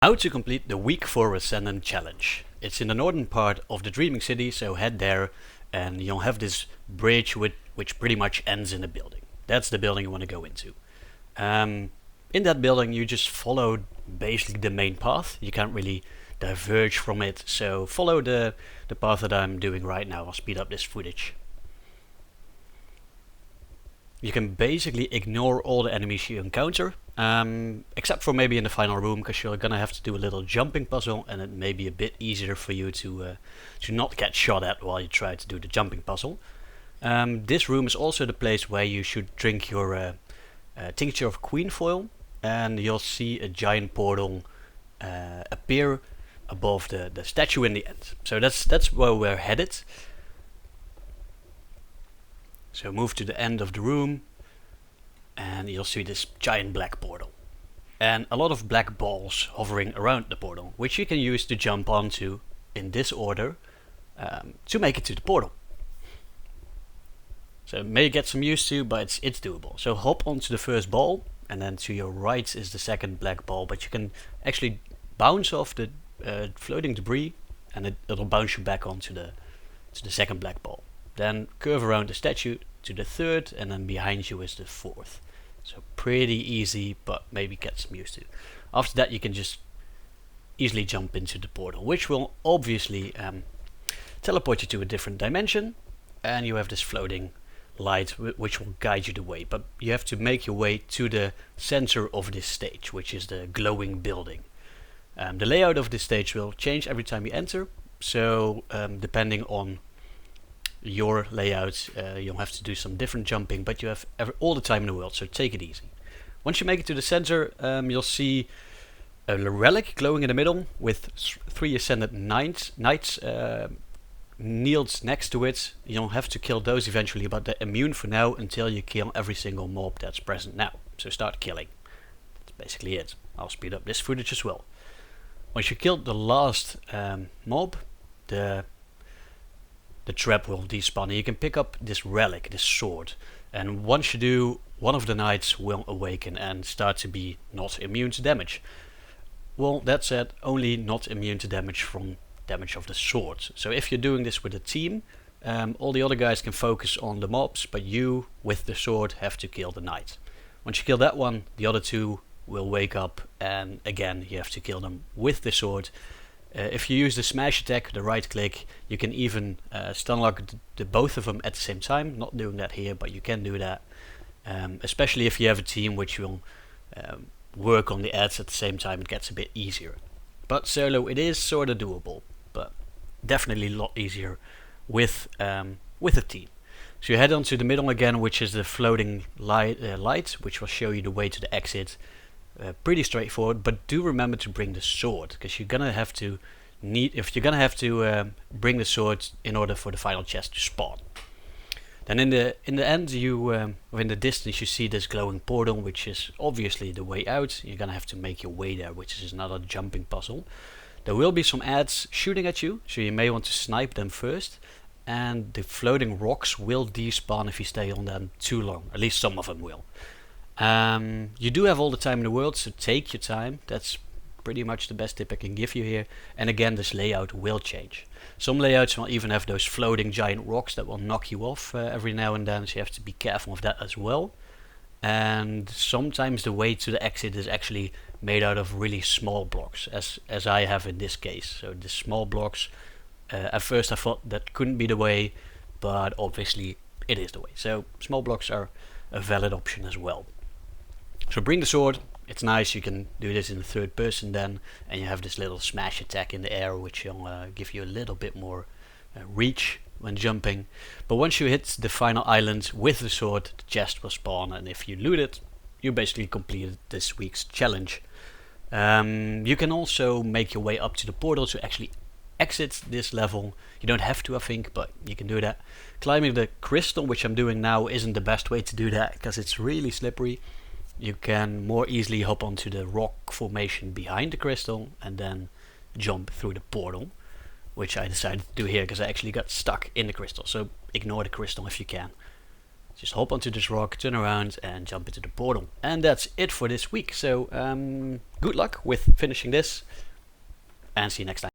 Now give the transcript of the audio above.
How to complete the week 4 Ascendant challenge. It's in the northern part of the Dreaming City, so head there and you'll have this bridge which pretty much ends in a building. That's the building you want to go into. In that building you just follow basically the main path. You can't really diverge from it, so follow the path that I'm doing right now. I'll speed up this footage. You can basically ignore all the enemies you encounter, except for maybe in the final room, because you're gonna have to do a little jumping puzzle, and it may be a bit easier for you to not get shot at while you try to do the jumping puzzle. This room is also the place where you should drink your tincture of queen foil, and you'll see a giant portal appear above the statue in the end. So that's where we're headed. So move to the end of the room and you'll see this giant black portal. And a lot of black balls hovering around the portal, which you can use to jump onto in this order to make it to the portal. So it may get some used to, but it's doable. So hop onto the first ball, and then to your right is the second black ball, but you can actually bounce off the floating debris and it'll bounce you back onto the second black ball. Then curve around the statue to the third, and then behind you is the fourth. So pretty easy, but maybe get some used to. After that you can just easily jump into the portal, which will obviously teleport you to a different dimension, and you have this floating light which will guide you the way. But you have to make your way to the center of this stage, which is the glowing building. The layout of this stage will change every time you enter, so depending on your layout, you'll have to do some different jumping, but you have all the time in the world, so take it easy. Once you make it to the center, you'll see a relic glowing in the middle with 3 Ascendant knights kneeled next to it. You'll have to kill those eventually, but they're immune for now until you kill every single mob that's present now. So start killing. That's basically it. I'll speed up this footage as well. Once you killed the last mob, the trap will despawn, and you can pick up this relic, this sword, and once you do, one of the knights will awaken and start to be not immune to damage. Well, that said, only not immune to damage from damage of the sword. So if you're doing this with a team, all the other guys can focus on the mobs, but you with the sword have to kill the knight. Once you kill that one, the other two will wake up, and again you have to kill them with the sword. If you use the smash attack, the right click, you can even stun lock the both of them at the same time. Not doing that here, but you can do that. Especially if you have a team which will work on the ads at the same time, it gets a bit easier. But solo it is sort of doable, but definitely a lot easier with a team. So you head on to the middle again, which is the floating light, which will show you the way to the exit. Pretty straightforward, but do remember to bring the sword, because you're gonna have to bring the sword in order for the final chest to spawn. Then in the end, or in the distance, you see this glowing portal, which is obviously the way out. You're gonna have to make your way there, which is another jumping puzzle. There will be some ads shooting at you, so you may want to snipe them first. And the floating rocks will despawn if you stay on them too long. At least some of them will. You do have all the time in the world, so take your time. That's pretty much the best tip I can give you here. And again, this layout will change. Some layouts will even have those floating giant rocks that will knock you off every now and then, so you have to be careful of that as well. And sometimes the way to the exit is actually made out of really small blocks, as I have in this case. So the small blocks, at first I thought that couldn't be the way, but obviously it is the way. So small blocks are a valid option as well. So bring the sword, it's nice, you can do this in the third person then, and you have this little smash attack in the air, which will give you a little bit more reach when jumping. But once you hit the final island with the sword, the chest will spawn, and if you loot it, you basically completed this week's challenge. You can also make your way up to the portal to actually exit this level. You don't have to, I think, but you can do that. Climbing the crystal, which I'm doing now, isn't the best way to do that, because it's really slippery. You can more easily hop onto the rock formation behind the crystal and then jump through the portal, which I decided to do here because I actually got stuck in the crystal. So ignore the crystal if you can. Just hop onto this rock, turn around, and jump into the portal. And that's it for this week. So good luck with finishing this, and see you next time.